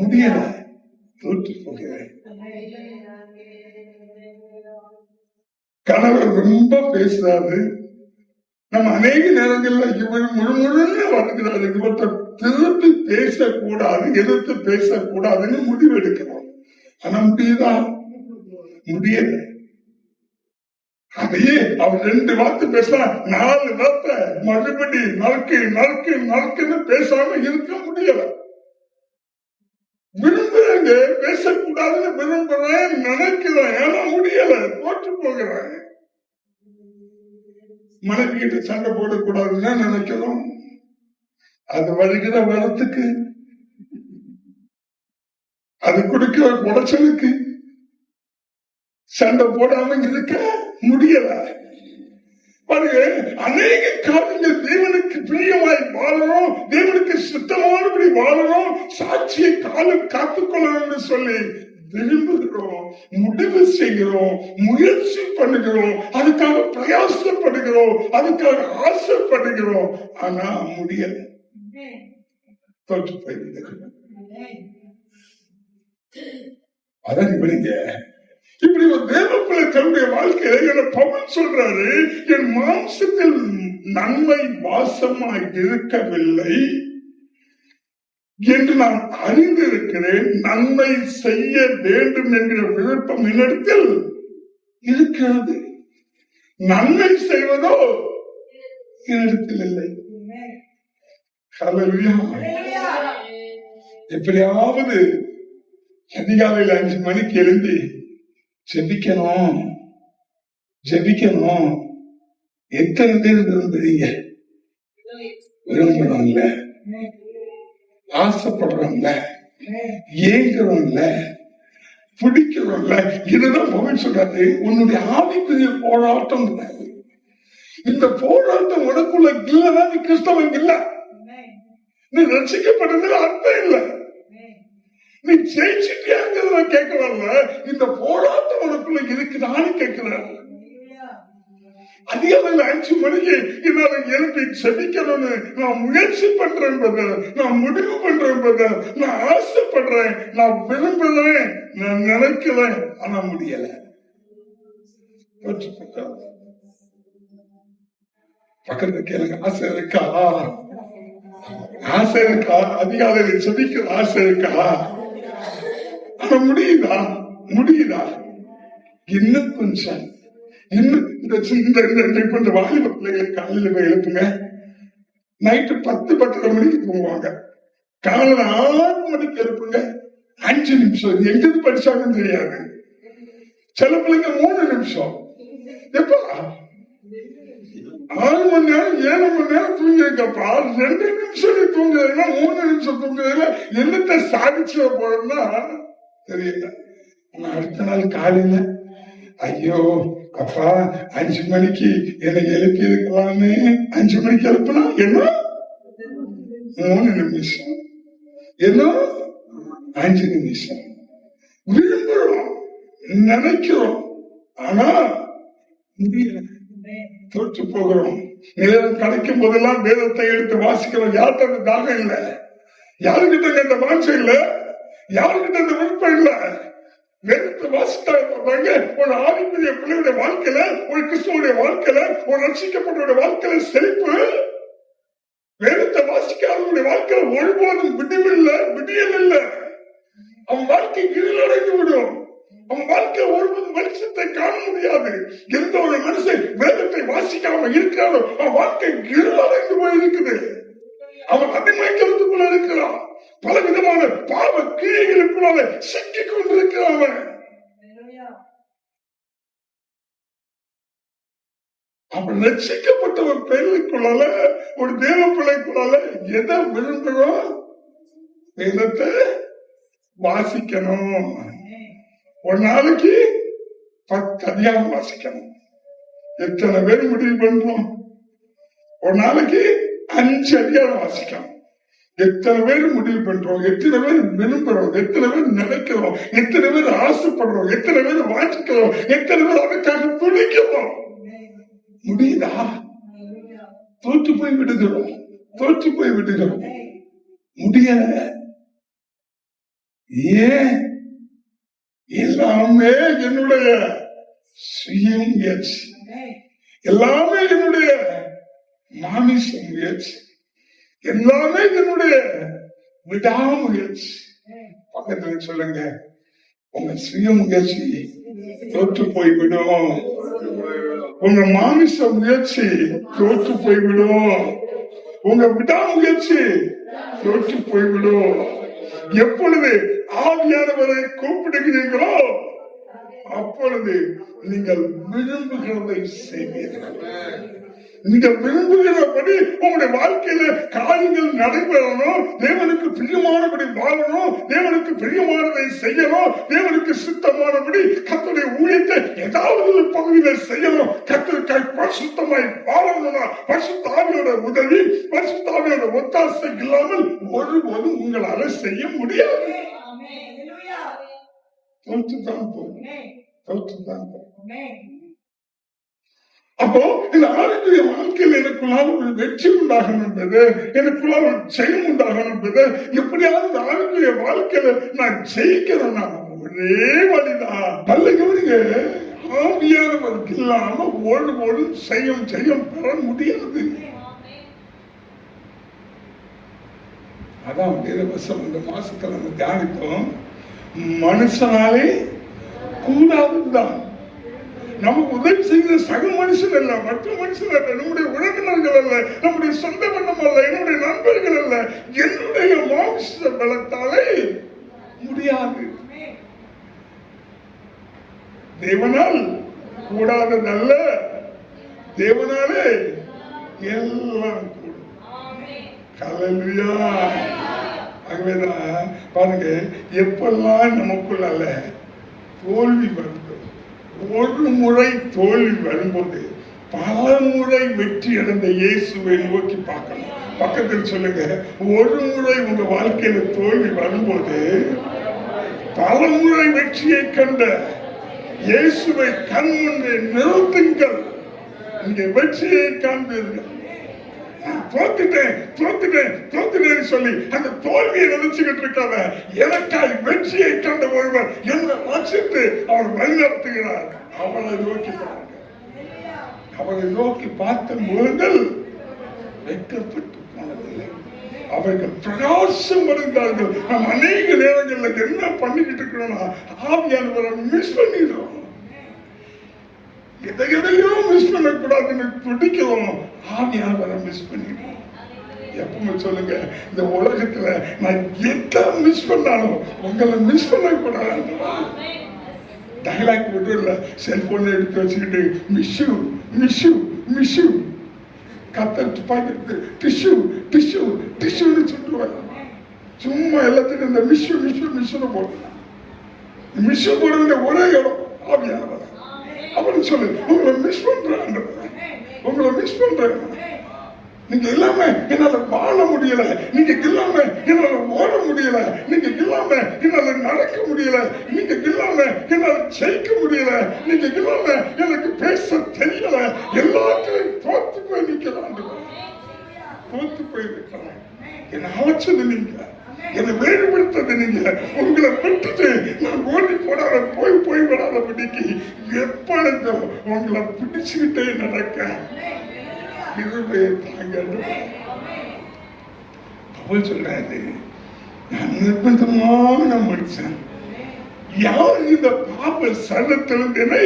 முடியல, தோற்று போகிறேன். கணவர் ரொம்ப பேசுறாரு, நம்ம அநேக நேரங்கள்ல இவர் முழுமுழுன்னு வருகிறாரு. இவற்றை திருப்பி பேசக்கூடாது, எதிர்த்து பேசக்கூடாதுன்னு முடிவு எடுக்கிறோம். ஆனா முடியல. அதையே அவர் 2 வார்த்தை பேசலாம், 4 வார்த்தை மறுபடி நறுக்குன்னு பேசாம இருக்க முடியல. விரும்புறேங்க, பேசக்கூடாதுன்னு விரும்புறேன், நினைக்கிறேன், ஆனா முடியல, தோற்று போகிறேன். மனைவி கிட்ட சண்டை போடக்கூடாதுன்னு நினைக்கிறோம். அது வருகிற வரத்துக்கு, அது கொடுக்கிற குடைச்சலுக்கு சண்டை போடாம இருக்க முடியல. பாருங்க, அநேக காரியங்கள் தேவனுக்கு பிரியமாய் வாழணும், தேவனுக்கு சுத்தமானபடி வாழணும், சாட்சியை காலம் காத்துக்கொள்ளணும்னு சொல்லி விரும்புகிறோம், முடிவு செய்கிறோம், முயற்சி பண்ணுகிறோம், அதுக்காக பிரயாசப்படுகிறோம், அதுக்காக ஆசைப்படுகிறோம், ஆனா முடியல, தோற்று போய்விடுகிறோம். அதான் இப்படி ஒரு தேவப்பிள்ளை தன்னுடைய வாழ்க்கையில பவுல் சொல்றாரு, என் மாம்சத்தில் நன்மை வாசமாய் இருக்கவில்லை என்று நான் அறிந்திருக்கிறேன், நன்மை செய்ய வேண்டும் என்கிற விருப்பம் என்னிடத்தில் இருக்கிறது, நன்மை செய்வதோ என்னிடத்தில் இல்லை. எப்படியாவது அதிகாலையில் 5 மணிக்கு எழுந்து ஜெபிக்கணும். எத்தனை பேர் விரும்புறீங்க? விரும்புறோம்ல, ஆசைப்படுறோம்ல, ஏங்குறோம்ல, பிடிக்கிறோம்ல. இதுதான் பவுல் சொல்றாரு, உன்னுடைய ஆவிக்குரிய போராட்டம். இந்த போராட்டம் உனக்குள்ள இல்லைன்னா நீ கிறிஸ்தவன் இல்ல, நீ ரட்சிக்கப்பட்டதுல அர்த்தம் இல்லை, நீ ஜெயிச்சுட்டியாங்கிறத கேட்க வரல, இந்த போராட்டம் உனக்குள்ள இருக்குதான்னு கேட்கிறாரு. அதிகாலையில் 5 மணிக்கு என்னால எழுப்பி செபிக்கணும்னு நான் முயற்சி பண்றேன், நான் முடிவு பண்றேன், நான் ஆசைப்படுறேன், நான் விரும்புறேன், நான் நினைக்கிறேன், ஆனா முடியல. பக்கத்துல கேளுங்க, ஆசை இருக்கா? அதிகாலையில் செபிக்கிற ஆசை இருக்கா? ஆனா முடியுதா? இன்னும் கொஞ்சம் இன்னும் இந்த வாலிப பிள்ளைகளை காலையில போய் எழுப்புங்க. நைட்டு 10-10:30 மணிக்கு தூங்குவாங்க. காலையில 6 மணிக்கு எழுப்புங்க. 5 நிமிஷம் எங்கிருந்து படிச்சாங்கன்னு தெரியாது. சில பிள்ளைங்க 3 நிமிஷம். எப்பா 6 மணி நேரம் 7 மணி நேரம் தூங்கிருக்கப்பா, 2 நிமிஷம் நீ தூங்குறதுல 3 நிமிஷம் தூங்குறதுல என்னத்தை சாதிச்சுட போறோம்னா தெரியல. அடுத்த நாள் காலையில ஐயோ அப்பா 5 மணிக்கு என்னை எழுப்பி இருக்கலாமே, 5 மணிக்கு எழுப்புனா என்ன 3 நிமிஷம், என்ன 5 நிமிஷம். விரும்புறோம், நினைக்கிறோம், ஆனா முடியல, தோற்று போகிறோம். நேரம் கிடைக்கும் போதெல்லாம் வேதத்தை எடுத்து வாசிக்கிறோம். யார்கிட்ட அந்த தாகம் இல்லை, யாருக்கிட்ட அந்த வாஞ்சை இல்லை, யாருக்கிட்ட அந்த விருப்பம் இல்லை. வேதத்தை வாசித்தாங்க ஒரு ஆவிக்குரிய பிள்ளையுடைய வாழ்க்கையில, ஒரு கிறிஸ்துவனுடைய வாழ்க்கையில, ஒரு ரட்சிக்கப்பட்டவருடைய வாழ்க்கையில செழிப்பு. வேதத்தை வாசிக்காதவருடைய வாழ்க்கையில ஒருபோதும் விடியல் இல்லை. அவன் வாழ்க்கை இருளடைந்து விடும். அவன் வாழ்க்கை ஒருபோதும் வெளிச்சத்தை காண முடியாது. எந்த ஒரு மனுஷன் வேதத்தை வாசிக்காம இருக்கிறாரோ அவன் வாழ்க்கை இருளடைந்து போயிருக்குது. அவன் அடிமைக்கிறதுக்குள்ள இருக்கிறான். பல விதமான பாவ கிரியைகளுக்குள்ளால சிக்கிக் கொண்டிருக்கிறான். அவன் ரட்சிக்கப்பட்ட ஒரு பிள்ளைக்குள்ளால, ஒரு தேவ பிள்ளைக்குள்ளால எதை விரும்புகிறோம்? வேதத்தை வாசிக்கணும். ஒரு நாளைக்கு 10 அதிகாரம் வாசிக்கணும். எத்தனை பேர் முடிவு பண்றோம்? ஒரு நாளைக்கு 5 அதிகாரம் வாசிக்கணும். எத்தனை பேர் முடிவு பண்றோம்? எத்தனை பேர் விரும்புறோம்? எத்தனை பேர் நினைக்கிறோம்? எத்தனை பேர் ஆசைப்படுறோம்? எத்தனை பேர் வாசிக்கிறோம்? எத்தனை பேர் அதுக்காக துடிக்கிறோம்? முடியுதா? தோற்று போய் விடுகிறோம், தோற்று போய் விடுகிறோம். முடியல. ஏன்? எல்லாமே என்னுடைய சுய முயற்சி, எல்லாமே என்னுடைய மாமிச முயற்சி, எல்லாமே என்னுடைய விடாமுயற்சி. பக்கத்துல சொல்லுங்க, உங்க சுய முயற்சி தோற்று போய்விடும். உங்க மாமிச முயற்சி தோற்று போய்விடும். உங்க விடாமுயற்சி தோற்று போய்விடும். எப்பொழுது ஆவியானவரை கூப்பிடுகிறீர்களோ அப்பொழுது நீங்கள் விரும்புகிறதை செய்வீர்கள். நீங்கள் விரும்புகிறபடி உங்களுடைய வாழ்க்கையில காரியங்கள் நடைபெறணும். தேவனுக்கு பிரியமானபடி வாழணும், தேவனுக்கு பிரியமானதை செய்யணும், தேவனுக்கு சுத்தமானபடி கர்த்தருடைய ஊழியத்தை ஏதாவது ஒரு பகுதியில செய்யணும். கர்த்தருக்காய் பரிசுத்தமாய் வாழணும்னா பரிசுத்த ஆவியோட உதவி, பரிசுத்த ஆவியோட ஒத்தாசை இல்லாமல் ஒருபோதும் உங்களால செய்ய முடியாது. தோற்றுதான் போகும், தோற்றுதான் போகும். அப்போ இந்த ஆவிக்குரிய வாழ்க்கையில் எனக்குள்ளால் ஒரு வெற்றி உண்டாகணும் என்பது, எனக்குள்ளால் ஒரு ஜெயம் உண்டாகணும் என்பது, எப்படியாவது இந்த ஆவிக்குரிய வாழ்க்கையில நான் ஜெயிக்கிறேன்னா ஒரே வழிதான். நல்ல கவனிங்க, ஆவியானவருக்கு இல்லாம ஒருபோதும் ஜெயம் பெற முடியாது. அதான் வேதவசம் இந்த மாசத்துல நம்ம தியானித்தோம். மனுஷனாலே கூடாதுதான். நமக்கு உதவி செய்கிற சக மனுஷன் அல்ல, மற்ற மனுஷன் அல்ல, நம்முடைய உறவினர்கள் அல்ல, நம்முடைய சொந்த பந்தம் அல்ல, என்னுடைய நண்பர்கள் அல்ல, என்னுடைய மாம்ச பலத்தாலே முடியாது. தேவனால் கூடாததல்ல, தேவனாலே எல்லாம் கூடும். ஹல்லேலூயா. ஆகவேதான் பாருங்க, எப்பெல்லாம் நமக்குள்ளால தோல்வி வருது, ஒரு முறை தோல்வி வரும்போது பல முறை வெற்றி அடைந்த இயேசுவை நோக்கி பார்க்கணும். பக்கத்தில் சொல்லுங்க, ஒரு முறை உங்க வாழ்க்கையில தோல்வி வரும்போது பல முறை வெற்றியை கண்ட இயேசுவை கண் முன்னே நிறுத்துங்கள். நீங்க வெற்றியை காண்பீர்கள். தோத்துட்டேன் சொல்லி அந்த தோல்வியை நினைச்சுக்கிட்டு இருக்காத. எனக்காய் வெற்றியை கண்ட ஒருவர் என்னை ரட்சித்து அவர் வழிநடத்துகிறார். அவளை நோக்கி பாருங்க. அவரை நோக்கி பார்த்த முகங்கள் வெட்கப்பட்டு போனதில்லை, அவர்கள் பிரகாசம் அடைந்தார்கள். நம்ம அநேக நேரங்கள்ல என்ன பண்ணிக்கிட்டு இருக்கிறோம்னா ஆவியானவரை மிஸ் பண்ணிடுறோம். எதையோ மிஸ் பண்ணக்கூடாதுன்னு துடிக்கிறோம், ஆவியானவரை மிஸ் பண்ணிடுவோம். எப்பவுமே சொல்லுங்க, இந்த உலகத்துல நான் எதை மிஸ் பண்ணாலும் உங்களை மிஸ் பண்ணக்கூடாது. டயலாக் மட்டும் இல்ல, செல்போன் எடுத்து வச்சுக்கிட்டு மிஷ்யூ மிஷ்யூ மிஷ்யூ கத்த துப்பாக்கி டிஷ்யூ டிஷ்யூ டிஷ்யூன்னு சொல்லுவாங்க. சும்மா எல்லாத்துக்கும் இந்த மிஷ்யூ மிஷ்யூ மிஷ்யூன்னு போடுறாங்க. மிஷ்யூ போட வேண்டிய ஒரே இடம் ஆவியானவர். அப்படின்னு சொல்லு, உங்களை மிஸ் பண்றேன், உங்களை மிஸ் பண்றேன். நீங்க இல்லாம என்னால வாழ முடியல, நீங்க இல்லாம என்னால ஓட முடியல, நீங்க இல்லாம என்னால நடக்க முடியல, நீங்க இல்லாம என்னால ஜெயிக்க முடியல, நீங்க இல்லாம எனக்கு பேச தெரியல, எல்லாத்தையும் தோத்து போய் நிக்கிறான், தோத்து போய் நிற்கிறேன். என்னை அழைச்சது நீங்க, என்னை வேறுபடுத்தது நீங்க. உங்களை விட்டுட்டு நான் ஓடி போடாத போய் விடாத படிக்கு எப்பொழுதும் உங்களை பிடிச்சுக்கிட்டே நடக்க சொல்றாரு. நான் நிர்பந்தமான மனுஷன், யார் இந்த பாப சரத்திலிருந்து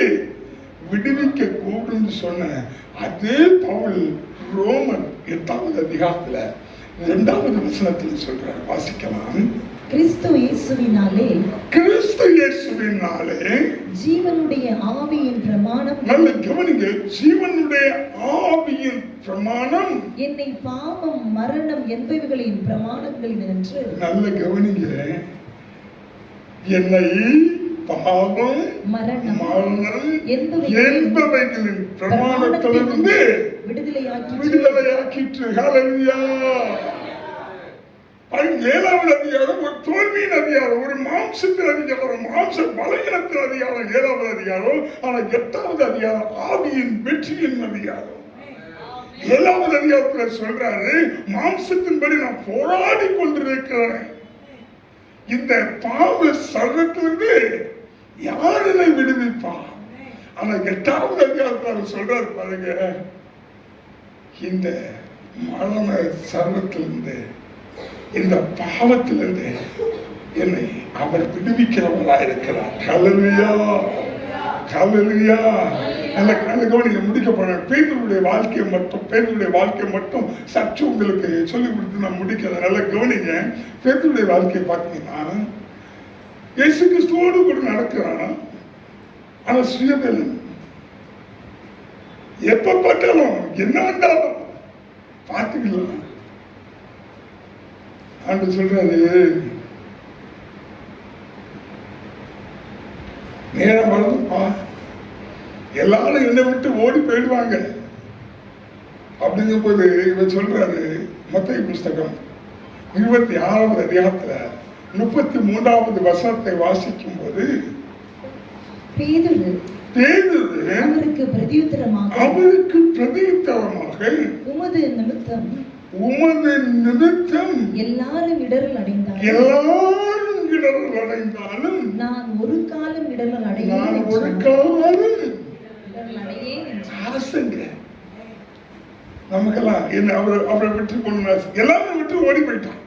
விடுவிக்க கூடுன்னு சொன்ன அதே பவுல் ரோமன் 8வது அதிகாரத்துல 2வது வசனத்தில் சொல்றார். வாசிக்கலாம். கிறிஸ்து இயேசுவினாலே, கிறிஸ்து இயேசுவினாலே ஜீவனுடைய ஆவியின் பிரமாணம், நல்ல கவனிங்க, ஜீவனுடைய ஆவியின் பிரமாணம் என்னை பாவம் மரணம் என்பவைகளின் பிரமாணங்கள் என்று. நல்ல கவனிங்க, என்னை பாவம் மரணம் என்பவைகளின் பிரமாணத்திலிருந்து விடுதலையாக்கிற்று. ஹல்லேலூயா. 7வது அதிகாரம் ஒரு தோல்வியின் அதிகாரம், ஒரு மாம்சத்தின் அதிகாரம், மாம்ச பலகீனத்தின் அதிகாரம் 7வது அதிகாரம். ஆனா 8வது அதிகாரம் ஆவியின் வெற்றியின் அதிகாரம். 7வது அதிகாரத்துல சொல்றாரு, மாம்சத்தின்படி நான் போராடி கொண்டிருக்கிறேன், இந்த பாவ சர்வத்திலிருந்து யார் என்னை விடுவிப்பான். ஆனா 8வது அதிகாரத்துல சொல்றாரு பாருங்க, இந்த மரண சர்வத்திலிருந்து, இந்த பாவத்திலிருந்து என்னை அவர் விடுவிக்கிறவராக இருக்கிறார். ஹல்லேலூயா, ஹல்லேலூயா. நல்ல கவனிங்க, முடிக்க போறேன். பேதுருடைய வாழ்க்கை மட்டும் சற்று உங்களுக்கு சொல்லி கொடுத்து நான் முடிக்கிறேன். நல்ல கவனிங்க. பேதுருடைய வாழ்க்கையை பார்த்தீங்கன்னா, இயேசு கிறிஸ்துவோடு கூட நடக்கிறான், ஆனா சுயபலன். எப்ப பார்த்தாலும் என்ன வந்தாலும் பார்த்துக்கலாம். ஆண்டு சொல்றாரு, நேரம் வளர்ந்துப்பா, எல்லாரும் என்னை விட்டு ஓடி போயிடுவாங்க அப்படிங்கும் போது இவர் சொல்றாரு. மத்தேயு புஸ்தகம் 26வது அதிகாரத்துல 33வது வசனத்தை வாசிக்கும் போது, பேதுரு அவருக்கு பிரதியுத்தரமாக உமது நிமித்தம் எல்லாரும் இடரல் அடைந்தாலும் நான் ஒரு காலம் இடரல் அடையேன். நமக்கெல்லாம் என்ன அவரை விட்டு கொண்டு எல்லாரும் விட்டு ஓடி போயிட்டான்.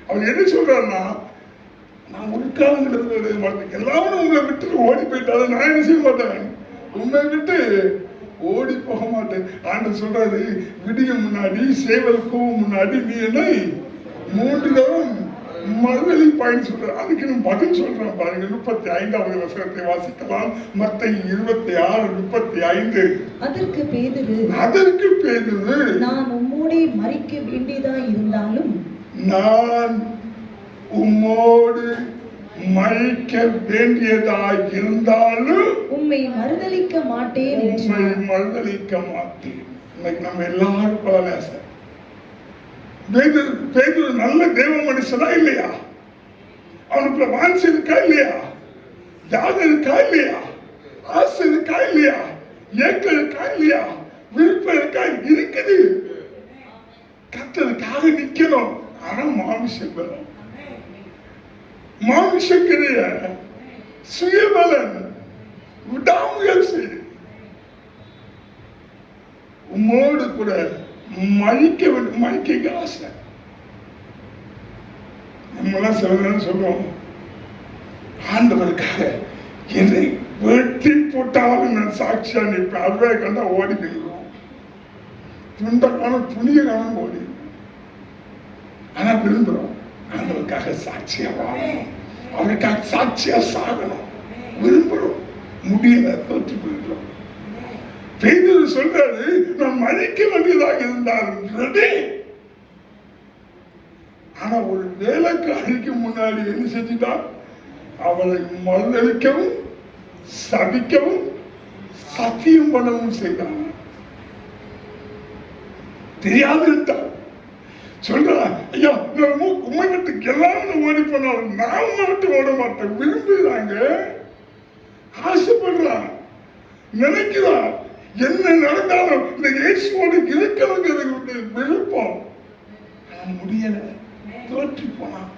அவர் என்ன சொல்றாருன்னா, நான் ஒரு காலம் இடரல் மாட்டேன், எல்லாரும் உங்களை விட்டு ஓடி போயிட்டாலும் நான் என்ன செய்ய மாட்டேன், உண்மை விட்டு ஓடி போக மாட்டேன். ஆண்டு சொல்றாரு, விடிய முன்னாடி சேவலுக்கும் முன்னாடி நீ என்னை 3 தரம் மறுதலிப்பாயின்னு சொல்ற. அதுக்கு நான் பதில் சொல்றேன் பாருங்க. 35வது வசனத்தை வாசிக்கலாம். மத்தேயு 26:35. அதற்கு பேதுரு நான் உம்மோடே மரிக்க வேண்டியதா இருந்தாலும், நான் உம்மோடு மறிக்க வேண்டியதாய் இருந்தாலும் உம்மை மறுதலிக்க மாட்டேன். இன்னைக்கு நம்ம எல்லாரும் பலவேசம். பேதுரு நல்ல தேவ மனுஷனா இல்லையா? அவனுக்குள்ள வாஞ்சை இருக்கா இல்லையா? தியாகம் இருக்கா இல்லையா? ஆசை இருக்கா இல்லையா? ஏக்கம் இருக்கா இல்லையா? விருப்பம் இருக்கா? இருக்குது. கர்த்தருக்காக நிக்கணும். ஆனா மாமிசம் வரும், மாமிசக்கிரிய, சுயபலன், விடாமுயற்சி. உம்மோடு கூட மறிக்க ஆசை. நம்மளாம் சில நேரம் சொல்லுவோம், ஆண்டவருக்காக என்னை வெட்டி போட்டாலும் நான் சாட்சியா நிற்பேன். அதுவே கண்டா ஓடி போயிடுவோம். துண்டை காணும் துணியை காணும் ஓடி. ஆனா விரும்புறோம் ஆண்டவருக்காக சாட்சியா வாழணும், அவருக்காக சாட்சியா சாகணும் விரும்புறோம். முடியல, தோற்று போயிடுறோம். பேதுரு சொல்றாரு, நான் மறிக்க வேண்டியதாக இருந்தாலும் ரெடி. ஆனா ஒரு வேலைக்காரிக்கு முன்னாடி என்ன செஞ்சுட்டா? அவளை மறுதளிக்கவும் சபிக்கவும் சத்தியம் பண்ணவும் செய்தான். தெரியாது சொல்றான், ஐயா உண்மை விட்டு எல்லாம் ஓடி போனாலும் நான் உண்மை விட்டு ஓட மாட்டேன். விரும்புறாங்க, ஆசைப்படுறான், நினைக்கிறான். என்ன நடந்தாலும் இந்த இயேசுவோடு இருக்கணுங்கிறது விருப்பம். முடியல, தோற்று போனான்.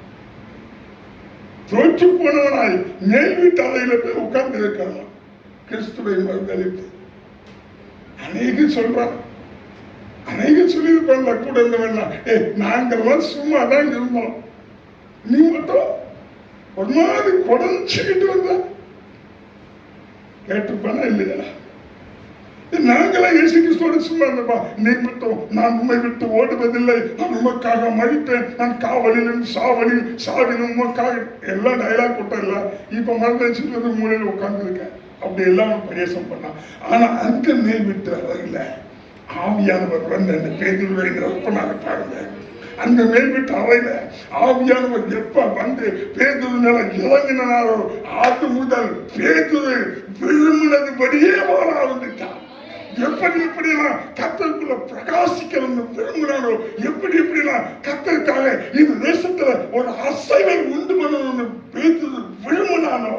தோற்று போனவனாய் மேல் வீட்டு அறையில போய் உட்கார்ந்து இருக்கலாம். கிறிஸ்துவை மறுதளித்து அநேக சொல்றான், அநேக சொல்லியிருப்பாங்க கூட இருந்தவெல்லாம், நாங்கள்லாம் சும்மா தான் இருந்தோம், நீ மட்டும் ஒரு மாதிரி குறைஞ்சுக்கிட்டு வந்த. கேட்டுப்பானா இல்லையா? நாங்களா இயேசு கிறிஸ்துவோட சும்மா இருந்தப்பா, நீ மட்டும் நான் உண்மை விட்டு ஓடுவதில்லை, நான் உமக்காக மறிப்பேன், நான் காவலிலும் சாவலிலும் சாவிலும் உமக்காக எல்லாம் டயலாக் போட்டல. இப்ப மறுதளிச்சு மூலையில உட்கார்ந்து இருக்கேன். அப்படி எல்லாம் பிரவேசம் பண்ணான். ஆனா அந்த மேல் விட்டு அறையில ஆவியானவர் வந்து அந்த பேதுருவை நிரப்பினாங்க பாருங்க. அந்த மேல் விட்டு அறையில ஆவியானவர் எப்ப வந்து பேதுரு மேல இறங்கினாரோ அது முதல் பேதுரு விரும்பினதுபடியே வாழ ஆரம்பித்தார். எப்படி எப்படிலாம் கர்த்தருக்குள்ள பிரகாசிக்கணும்னு விரும்பினாரோ, எப்படி எப்படிலாம் கர்த்தருக்காக இந்த தேசத்துல ஒரு அசைவை உண்டு பண்ணணும்னு பேதுரு விரும்பினானோ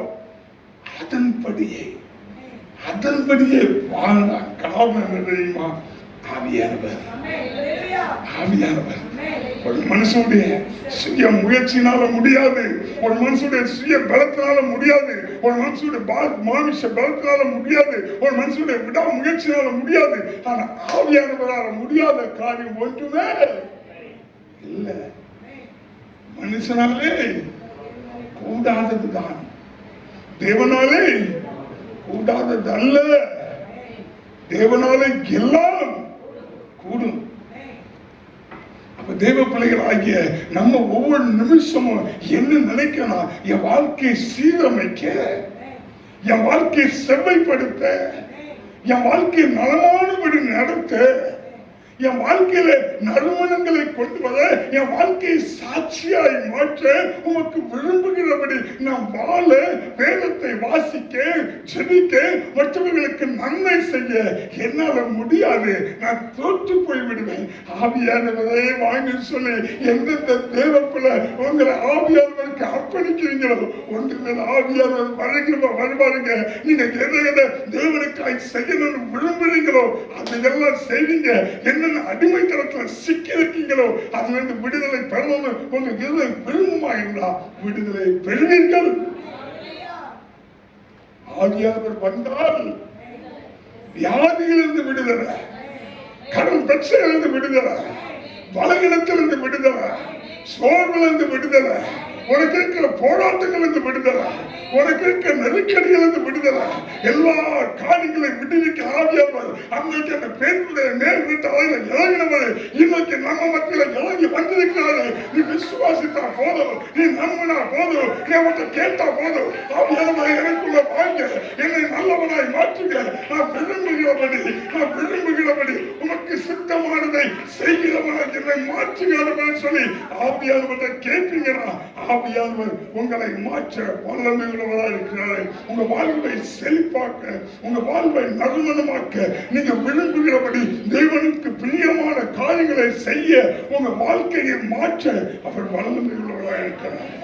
அதன்படியே வாழ்ந்தான். காரணம் தெரியுமா? ஆவியானவர். ஆவியானவர். ஒரு மனுஷனுடைய சுய முயற்சினால முடியாது, ஒரு மனுஷனுடைய சுய பலத்தினால முடியாது, ஒரு மனுஷனுடைய மானுஷ பலத்தினால முடியாது, ஒரு மனுஷனுடைய விடா முயற்சினால முடியாது. ஆனா ஆவியானவரால முடியாத காரியம் ஒன்றுமே இல்லை. மனுஷனாலே கூடாததுதான், தேவனாலே கூடாதது அல்ல. தேவனாலே எல்லாம் கூடும். அப்ப தேவ பிள்ளைகள் ஆகிய நம்ம ஒவ்வொரு நிமிஷமும் என்ன நினைக்கணும்? என் வாழ்க்கையை சீரமைக்க, என் வாழ்க்கையை செவ்வைப்படுத்த, என் வாழ்க்கையை நலமானபடி நடத்த, என் வாழ்க்கையில நறுமணங்களை கொண்டு வர, என் வாழ்க்கையை சாட்சியாய் மாற்ற உமக்கு விரும்புகிறபடி நான் வாழ, வேதத்தை வாசிக்க, ஜெபிக்க, மற்றவர்களுக்கு நன்மை செய்ய என்னால முடியாது. நான் தோற்று போய் விடுவேன். ஆவியானவரே வாங்கி சொல்லி எந்தெந்த தேவப்புல உங்களை ஆவியானவருக்கு அர்ப்பணிக்கிறீங்களோ, ஒன்று மேல ஆவியானவர் வருவாருங்க. நீங்க எதை தேவனுக்காய் செய்யணும்னு விரும்புறீங்களோ அதையெல்லாம் செய்வீங்க. என்ன அடிமைத்தனத்துல சிக்கி இருக்கீங்களோ அதுல இருந்து விடுதலை பெறணும். உங்க இதயம் விரும்புமா இருந்தா விடுதலை பெறுவீர்கள். ஆவியானவர் வந்தால் வியாதியிலிருந்து விடுதலை, கடன் பிரச்சனையிலிருந்து விடுதலை, பலகீனத்திலிருந்து விடுதலை, சோர்விலிருந்து விடுதலை, உனக்கு இருக்கிற போராட்டங்களிலிருந்து விடுதலை, உனக்கு இருக்கிற நெருக்கடிகளிலிருந்து விடுதலை, எல்லா காரியங்களையும் விடுவிக்க ஆவியானவர் அன்றைக்கு அந்த பெண்ணுடைய மேல் வீட்டு அறையில இறங்கினவர் இன்னைக்கு நம்ம மத்தியில இறங்கி வந்திருக்கிறாரு. நீ விசுவாசித்தா போதும், நீ நம்பினா போதும், நீ அவற்றை கேட்டா போதும். ஆவியானவர் எனக்குள்ள வாங்க, என்னை நல்லவனாய் மாற்றுங்க. நான் விரும்புகிறபடி உனக்கு சித்தமானதை செய்கிறவனாக என்னை மாற்றுகிறவன் சொல்லி ஆவியானவரை கேட்பீங்களா? ஆவியானவர் உங்களை மாற்ற வல்லமையுள்ளவராக இருக்கிறார். உங்க வாழ்வை செழிப்பாக்க, உங்க வாழ்வை நறுமணமாக்க, நீங்க விரும்புகிறபடி தேவனுக்கு பிரியமான காரியங்களை செய்ய, உங்க வாழ்க்கையை மாற்ற அவர் வல்லமையுள்ளவராக இருக்கிறார்.